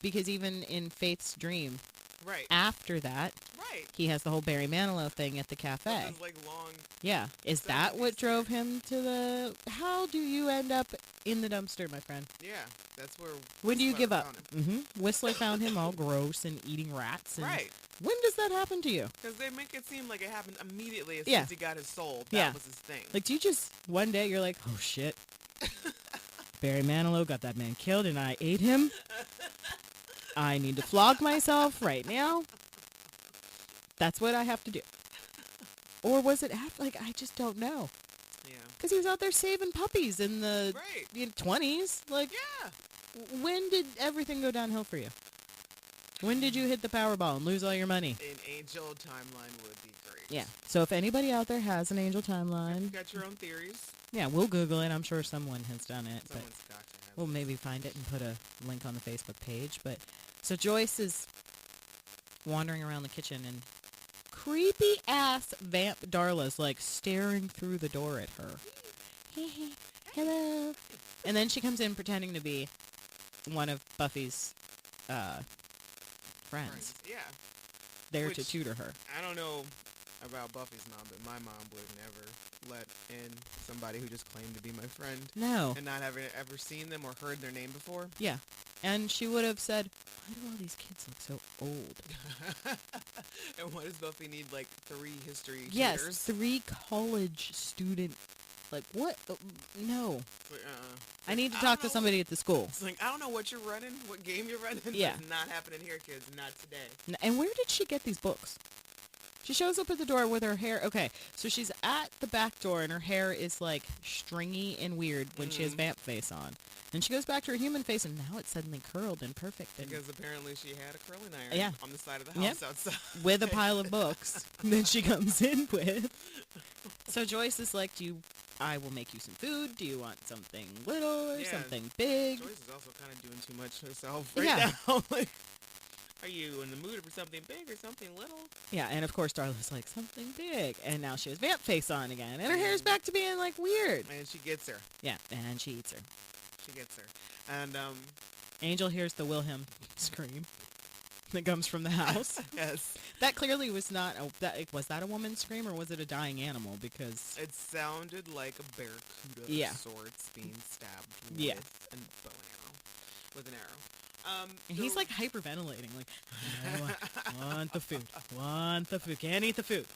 because even in Faith's dream, Right. after that, Right. he has the whole Barry Manilow thing at the cafe. This like long. Yeah. Is that what drove him to the... How do you end up in the dumpster, my friend? Yeah. That's where. When do you Whistler give up? found him. Whistler found him all gross and eating rats. And Right. When does that happen to you? Because they make it seem like it happened immediately as Yeah. soon as he got his soul. That Yeah. was his thing. Like, do you just... One day you're like, oh, shit. Barry Manilow got that man killed and I ate him. I need to flog myself right now. That's what I have to do. Or was it after? Like, I just don't know. Yeah. Because he was out there saving puppies in the Right. 20s. Like, Yeah. when did everything go downhill for you? When did you hit the Powerball and lose all your money? An angel timeline would be great. Yeah. So if anybody out there has an angel You timeline, got your own theories. yeah, we'll Google it. I'm sure someone has done it. But Someone's got to have we'll it. maybe find it and put a link on the Facebook page. But so Joyce is wandering around the kitchen, and creepy ass vamp Darla's like staring through the door at her. Hello. And then she comes in pretending to be one of Buffy's friends Yeah. there to Which- tutor her. I don't know about Buffy's mom, but my mom would never let in somebody who just claimed to be my friend No. and not having ever seen them or heard their name before. Yeah. And she would have said, why do all these kids look so old? And what does Buffy need, like 3 history Yes, tutors? 3 college student. Like, what? No. Like, I need to I talk don't to know somebody at the school. It's like, I don't know what you're running, what game you're running. Yeah. That's not happening here, kids. Not today. And where did she get these books? She shows up at the door with her hair. Okay, so she's at the back door, and her hair is, like, stringy and weird when she has vamp face on. Then she goes back to her human face, and now it's suddenly curled and perfect. And Because apparently she had a curling iron Yeah. on the side of the Yep. house outside. with a pile of books that she comes in with. So Joyce is like, I will make you some food. Do you want something little or Yeah. something big? Joyce is also kind of doing too much herself right Yeah. now. Like, are you in the mood for something big or something little? Yeah, and of course Darla's like, something big. And now she has vamp face on again. And her hair's back to being, like, weird. And she gets her. Yeah, and she eats her. She gets her. And, Angel hears the Wilhelm scream that comes from the house. yes. That clearly was not was that a woman's scream, or was it a dying animal? Because It sounded like a barracuda Yeah. of sorts being stabbed Yeah. with a bow and arrow. With an arrow. and he's so- like hyperventilating, like, I want the food, can't eat the food.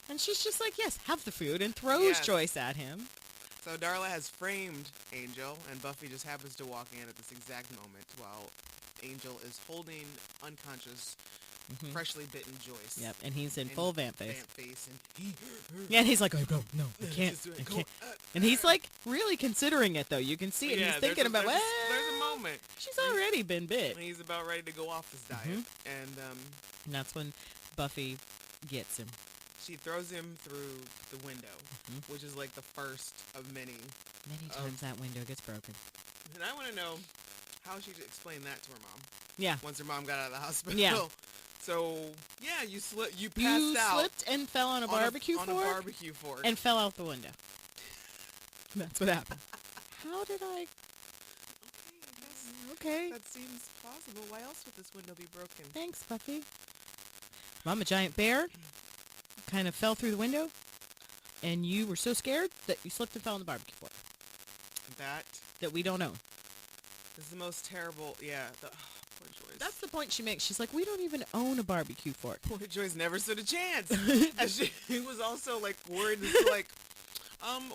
And she's just like, yes, have the food, and throws Yes. Joyce at him. So Darla has framed Angel, and Buffy just happens to walk in at this exact moment while Angel is holding unconscious, freshly bitten Joyce. Yep, and he's in And full vamp face. Vamp face, and Yeah, and he's like, oh, no, I can't, Just doing I it. can't. And he's like really considering it, though. You can see it. Yeah, He's thinking about, there's well, a moment. she's already been bit. And he's about ready to go off this diet, and And that's when Buffy gets him. she throws him through the window, which is like the first of many. Many times that window gets broken. And I want to know how she explained that to her mom. Yeah. Once her mom got out of the hospital. Yeah. So yeah, you passed You out slipped and fell on a barbecue on fork a barbecue fork. and fell out the window. That's what happened. How did I? Okay, I guess Okay. that seems plausible. Why else would this window be broken? Thanks, Buffy. Mom, a giant bear kind of fell through the window, and you were so scared that you slipped and fell on the barbecue fork that we don't own. This is the most terrible. Yeah. Poor Joyce. That's the point she makes. She's like, we don't even own a barbecue fork. Poor Joyce never stood a chance. And she was also like worried, like,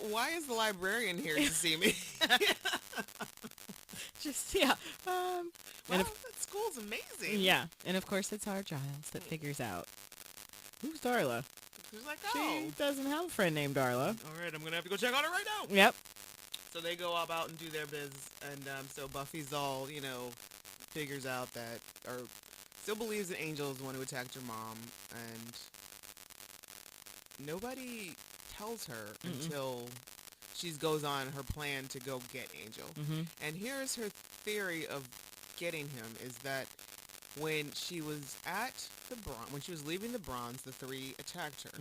why is the librarian here to see me? Just, yeah. Wow, And that school's amazing. yeah. And of course, it's our Giles that figures out who's Darla. She's like, She oh. doesn't have a friend named Darla. All right, I'm going to have to go check on her right now. Yep. So they go about and do their biz, and so Buffy's all, figures out that, or still believes that Angel is the one who attacked her mom, and nobody tells her until she goes on her plan to go get Angel. And here's her theory of getting him, is that when she was at the when she was leaving the Bronze, the 3 attacked her.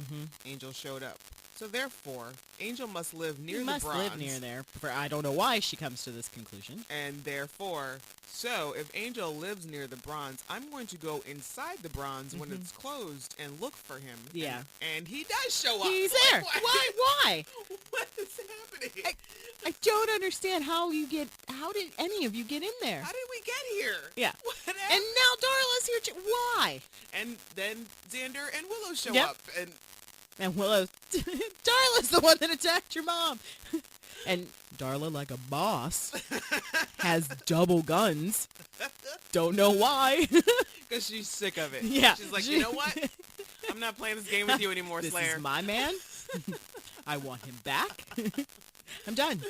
Angel showed up. So therefore, Angel must live near You the must Bronze. live near there. For I don't know why she comes to this conclusion. And therefore, so if Angel lives near the Bronze, I'm going to go inside the Bronze when it's closed and look for him. Yeah. And he does show up. He's Like, there. Why? What is happening? I don't understand how did any of you get in there? How did we get here? Yeah. What And happened? now Darla's here too. Why? And then Xander and Willow show Yep. up. And Willow, Darla's the one that attacked your mom. And Darla, like a boss, has double guns. Don't know why. Because she's sick of it. Yeah. She's like, you know what? I'm not playing this game with you anymore, This Slayer. is my man. I want him back. I'm done.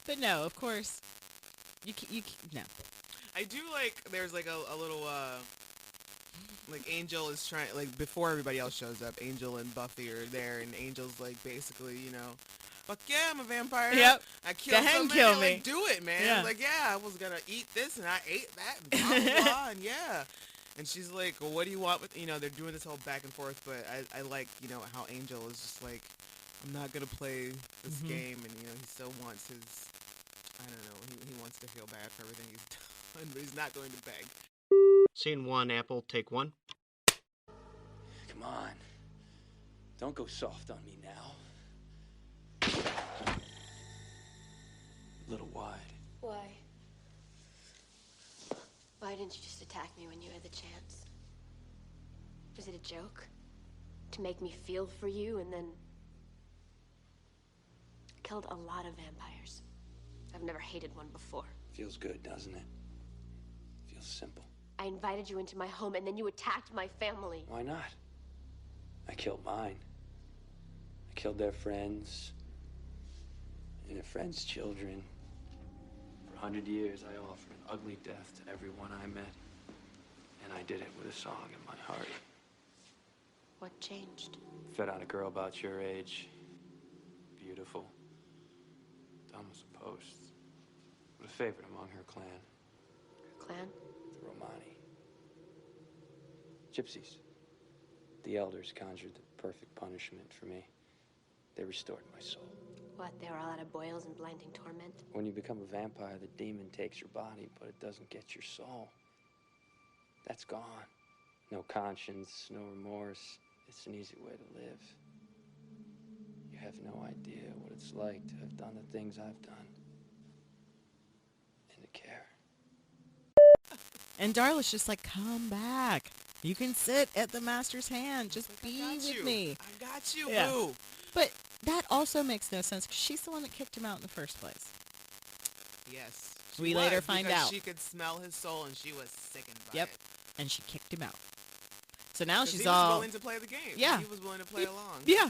But no, of course, no. I do like, there's like a little, like Angel is trying, like before everybody else shows up, Angel and Buffy are there, and Angel's like basically, you know, fuck yeah, I'm a vampire. Yep. I killed Go ahead and somebody. kill Like, me. do it, man. Yeah. Like, yeah, I was gonna eat this and I ate that and blah, blah, blah, and yeah. And she's like, well, what do you want with, you know, they're doing this whole back and forth, but I like, you know, how Angel is just like, I'm not gonna play this game, and, you know, he still wants his, I don't know, he wants to feel bad for everything he's done, but he's not going to beg. Scene 1, Apple, take 1. Come on. Don't go soft on me now. A little wide. Why? Why didn't you just attack me when you had the chance? Was it a joke? To make me feel for you and then... I killed a lot of vampires. I've never hated one before. Feels good, doesn't it? Feels simple. I invited you into my home and then you attacked my family. Why not? I killed mine. I killed their friends and their friends' children. For 100 years, I offered an ugly death to everyone I met. And I did it with a song in my heart. What changed? Fed on a girl about your age. Beautiful. Dumb as a post. But a favorite among her clan. Her clan? The Romani. Gypsies. The elders conjured the perfect punishment for me. They restored my soul. What, they were all out of boils and blinding torment? When you become a vampire, the demon takes your body, but it doesn't get your soul. That's gone. No conscience, no remorse. It's an easy way to live. You have no idea what it's like to have done the things I've done. And to care. And Darla's just like, come back. You can sit at the master's hand. Just Like, be I got with you. me. I got you, Yeah. boo. But that also makes no sense because she's the one that kicked him out in the first place. Yes. We later find because out. she could smell his soul and she was sickened by Yep. it. And she kicked him out. So now 'Cause she's he all... was willing to play the game. Yeah. He was willing to play along. Yeah.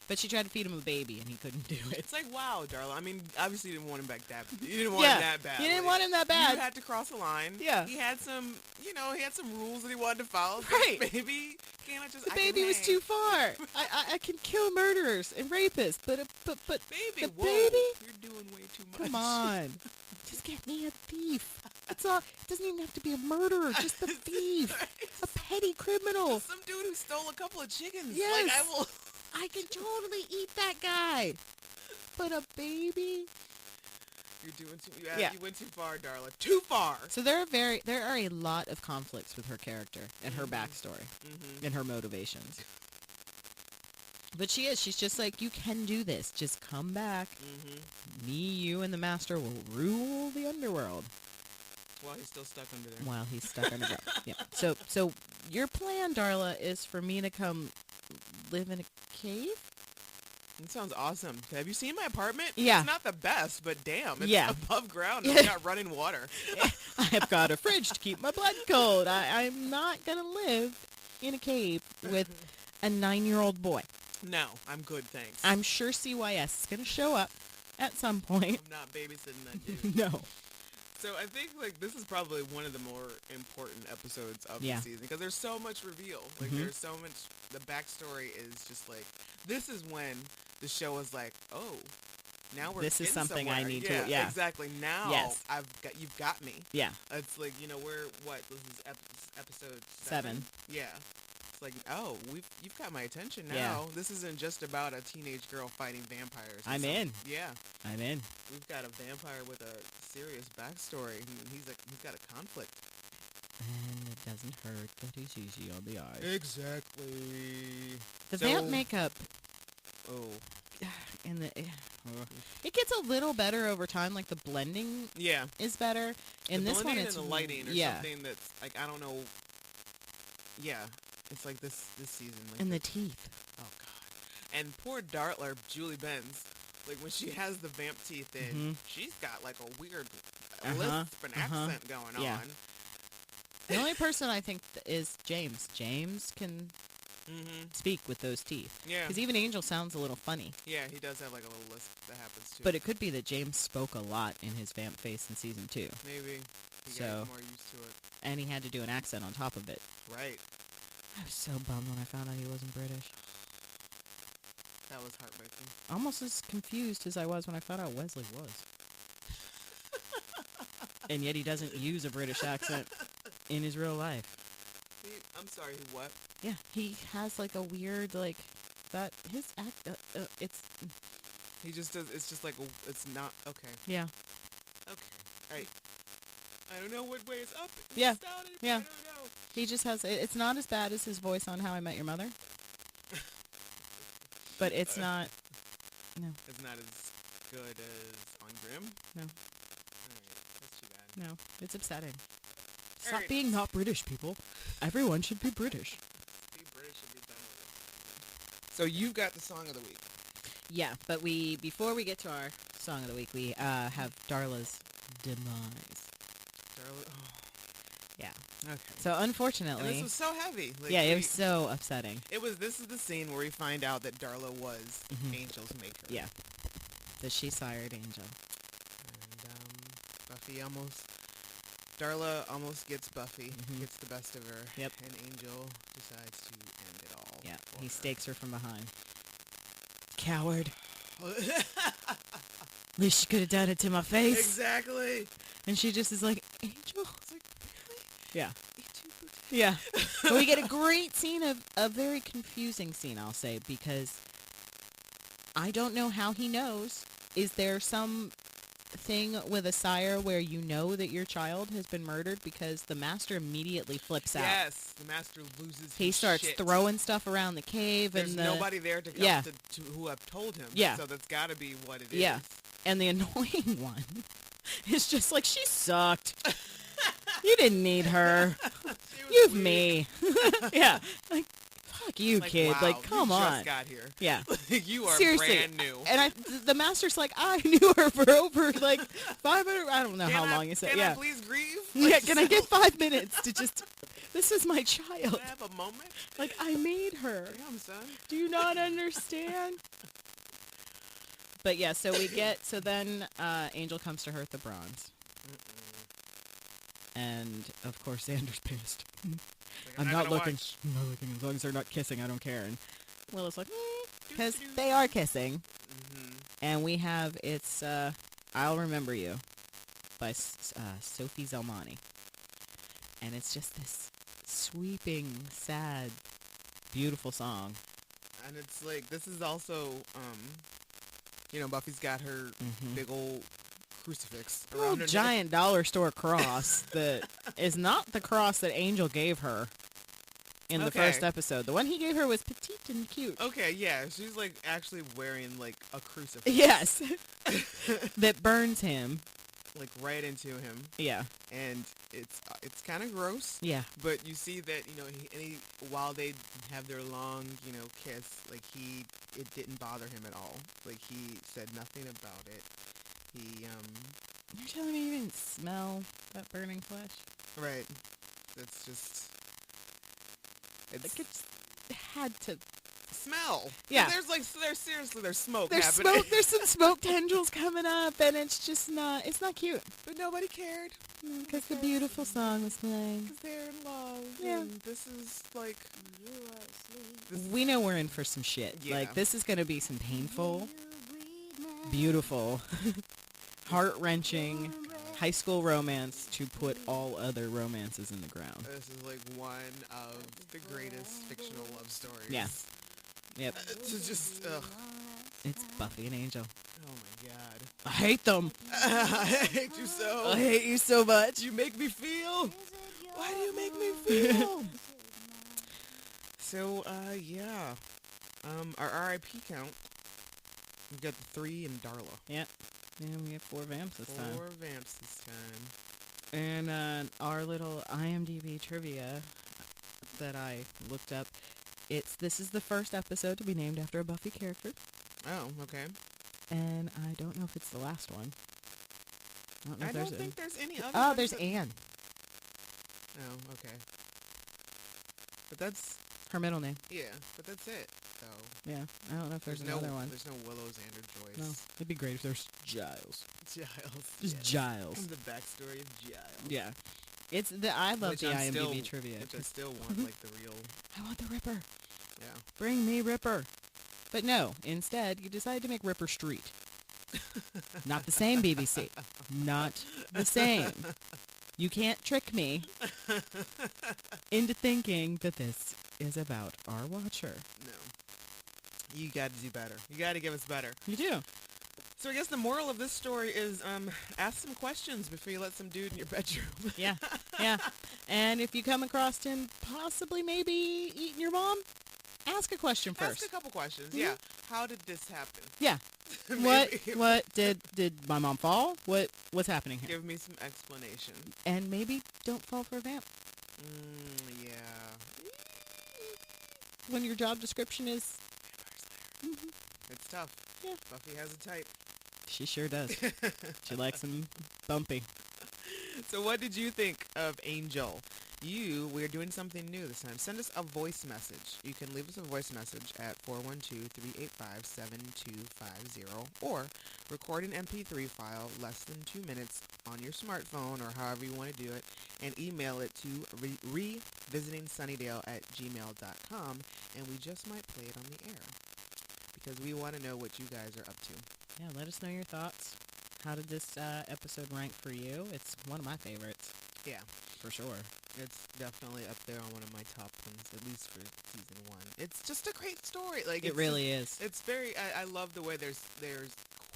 But she tried to feed him a baby and he couldn't do it. It's like, wow, darling. I mean, obviously you didn't want him back that You didn't want him that bad. You didn't want him that bad. You had to cross the line. Yeah. He had some, you know, he had some rules that he wanted to follow. Right. Baby, can't just... The I can baby was hang. too far. I can kill murderers and rapists, but Baby, the whoa. baby? You're doing way too much. Come on. Just get me a thief. That's all. It doesn't even have to be a murderer. Just a thief. A petty criminal. Some dude who stole a couple of chickens. Yes. Like, I will... I can totally eat that guy. But a baby? You're doing too... Yeah. You went too far, darling. Too far. So there are a lot of conflicts with her character and her backstory and her motivations. But she's just like, you can do this. Just come back. Me, you, and the master will rule the underworld. While he's still stuck under there. While he's stuck underground. Yeah. So your plan, Darla, is for me to come live in a cave? It sounds awesome. Have you seen my apartment? Yeah. It's not the best, but damn, it's Yeah. above ground. It's got running water. I've got a fridge to keep my blood cold. I'm not going to live in a cave with a 9-year-old boy. No, I'm good, thanks. I'm sure CYS is going to show up at some point. I'm not babysitting that dude. No. So I think like this is probably one of the more important episodes of Yeah. the season because there's so much reveal. Like there's so much. The backstory is just like this is when the show is like, oh, now we're This is getting something I somewhere. need to- yeah. exactly. Now Yes. you've got me. Yeah. It's like we're what this is episode 7. Yeah. It's like you've got my attention now. Yeah. This isn't just about a teenage girl fighting vampires. I'm in. Yeah. I'm in. We've got a vampire with a serious backstory. He's got a conflict. And it doesn't hurt that he's easy on the eyes. Exactly. The So- vamp makeup Oh. in the it gets a little better over time. Like the blending Yeah. is better. In the this one, blending it's and the lighting or yeah, something that's like I don't know. Yeah, it's like this season. Like and the this- teeth. Oh god. And poor Dartler, Julie Benz, like when she has the vamp teeth in, Mhm. she's got like a weird Uh-huh, lisp and uh-huh. accent going Yeah. on. The only person I think is James. James can speak with those teeth. Yeah. Because even Angel sounds a little funny. Yeah, he does have like a little lisp that happens too. But it could be that James spoke a lot in his vamp face in season 2. maybe he So- got more used to it. And he had to do an accent on top of it. Right. I was so bummed when I found out he wasn't British. That was heartbreaking. Almost as confused as I was when I found out Wesley was. And yet he doesn't use a British accent in his real life. I'm sorry, what? Yeah, he has like a weird like that. His act. It's He just does. It's just like it's not okay. yeah. Okay. I don't know what way it's up. Yeah. It's down, Yeah. I don't know. He just has. It's not as bad as his voice on How I Met Your Mother. But it's not. No. It's not as good as on Grimm. No. Alright, that's too bad. No. It's upsetting. Stop Alright. being not British, people. Everyone should be British. Be British and be done with it. So you've got the song of the week. Yeah, but before we get to our song of the week, we have Darla's demise. Darla. Oh. Yeah. Okay. So unfortunately, And this was so heavy. Like, yeah, it was so upsetting. This is the scene where we find out that Darla was Angel's maker. Yeah. That she sired Angel. And Buffy Darla almost gets Buffy, gets the best of her. Yep. And Angel decides to end it all. Yeah. for He her. stakes her from behind. Coward. At least she could have done it to my face. Exactly. And she just is like, Angel. It's like, really? Yeah. You too brutal. Yeah. But we get a great scene of a very confusing scene, I'll say, because I don't know how he knows. Is there some thing with a sire where you know that your child has been murdered because the master immediately flips out? Yes, the master loses He his starts shit. throwing stuff around the cave. There's and nobody there to come Yeah. to who have told him. Yeah. So that's got to be what it is. Yeah. And the annoying one is just like, she sucked. You didn't need her. You've me. Yeah. Like, fuck you, Like, kid. wow, like, come you on. just got here. Yeah. You are Seriously. brand new. And the master's like, I knew her for over like 500. I don't know how long he said. Can Yeah. I please grieve? Yeah. Can I get 5 minutes to just? This is my child. Can I have a moment? Like, I made her. Damn, son. Do you not understand? But yeah, so then Angel comes to her at the bronze. And of course Xander's pissed. Like, I'm not gonna looking. watch. I'm not looking. As long as they're not kissing, I don't care. And Willow's like, because they are kissing. And we have I'll Remember You by Sophie Zelmani. And it's just this sweeping, sad, beautiful song. And it's like, this is also, Buffy's got her big old crucifix Little around her neck. giant dollar store cross that is not the cross that Angel gave her in the Okay. first episode. The one he gave her was petite and cute. Okay, yeah, she's like actually wearing like a crucifix. Yes. That burns him. Like right into him. Yeah. And it's kind of gross. Yeah. But you see that, while they have their long, kiss, like it didn't bother him at all. Like he said nothing about it. You're telling me you didn't smell that burning flesh? Right. That's just, it's Like, it had to. smell. Yeah. There's smoke There's happening. smoke. There's some smoke tendrils coming up, and it's just not. It's not cute. But nobody cared. Because the beautiful song was playing. Because they're in love. Yeah. And this is like, We know we're in for some shit. Yeah. Like, this is going to be some painful, beautiful, heart-wrenching high school romance to put all other romances in the ground. this is like one of the greatest fictional love stories. Yeah. Yep. It's just, ugh. It's Buffy and Angel. Oh my god. I hate them. I hate you so. I hate you so much. You make me feel. Why do you make me feel? So, yeah. Our RIP count. We've got the 3 and Darla. Yeah. And we have 4 vamps this time. 4 vamps this time. And our little IMDb trivia that I looked up, this is the first episode to be named after a Buffy character. Oh, okay. And I don't know if it's the last one. I don't know I if don't there's think there's any other Oh, ones there's that- Anne. Oh, okay. But that's Her middle name. Yeah, but that's it. So Yeah. I don't know if there's no another one. There's no Willow, Xander, Joyce. No. It'd be great if there's Giles. Giles. Just yes. Giles. The backstory of Giles. Yeah. It's the I love Which the I'm IMDb still, trivia. Which I still want, like, the real... I want the Ripper. Yeah. Bring me Ripper. But no, instead, you decided to make Ripper Street. Not the same, BBC. Not the same. You can't trick me into thinking that this is about our Watcher. No. You got to do better. You got to give us better. You do. So I guess the moral of this story is ask some questions before you let some dude in your bedroom. Yeah, yeah. And if you come across him possibly maybe eating your mom, ask a question first. Ask a couple questions. Yeah. How did this happen? Yeah. Maybe- What did my mom fall? What's happening here? Give me some explanation. And maybe don't fall for a vamp Yeah. when your job description is. It's tough. Yeah. Buffy has a type. She sure does. She likes him bumpy. So what did you think of Angel? We're doing something new this time. Send us a voice message. You can leave us a voice message at 412-385-7250 or record an MP3 file less than 2 minutes on your smartphone or however you want to do it and email it to revisitingsunnydale@gmail.com and we just might play it on the air because we want to know what you guys are up to. Yeah, let us know your thoughts. How did this episode rank for you? It's one of my favorites. Yeah. For sure. It's definitely up there on one of my top ones, at least for season 1. It's just a great story. Like It really is. It's very. I love the way there's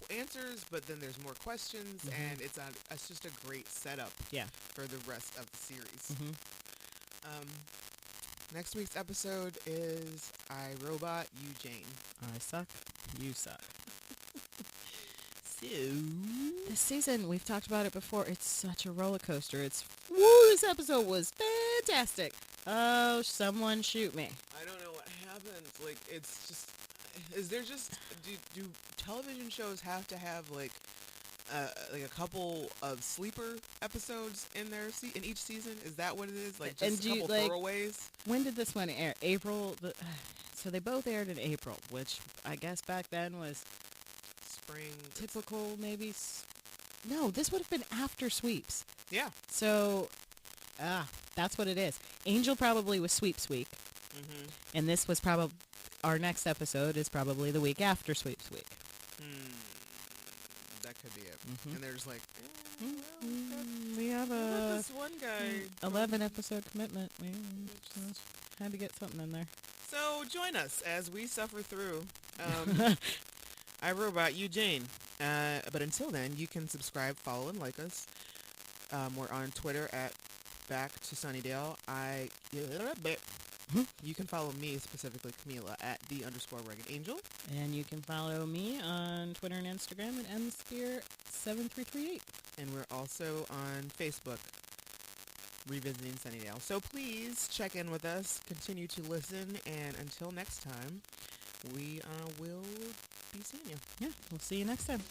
answers, but then there's more questions, and it's just a great setup. Yeah. For the rest of the series. Mm-hmm. Next week's episode is I, Robot, You, Jane. I suck. You suck. So This season, we've talked about it before, it's such a roller coaster. Woo, this episode was fantastic. Oh, someone shoot me. I don't know what happened. Like, it's just... Is there just... Do television shows have to have, like a couple of sleeper episodes in in each season? Is that what it is? Like, just a couple throwaways? When did this one air? April? So they both aired in April, which I guess back then was... Spring. Typical, maybe... No, this would have been after Sweeps. Yeah. So, that's what it is. Angel probably was Sweeps week. Mm-hmm. And this was probably... Our next episode is probably the week after Sweeps week. That could be it. Mm-hmm. And there's like... we have this one guy... 11 episode commitment. We just had to get something in there. So, join us as we suffer through... I, Robot, You, Jane. But until then, you can subscribe, follow, and like us. We're on Twitter at Back to Sunnydale. You can follow me, specifically Camila, at @the_Regan And you can follow me on Twitter and Instagram at msphere7338. And we're also on Facebook, Revisiting Sunnydale. So please check in with us, continue to listen, and until next time, we will be seeing you. Yeah, we'll see you next time.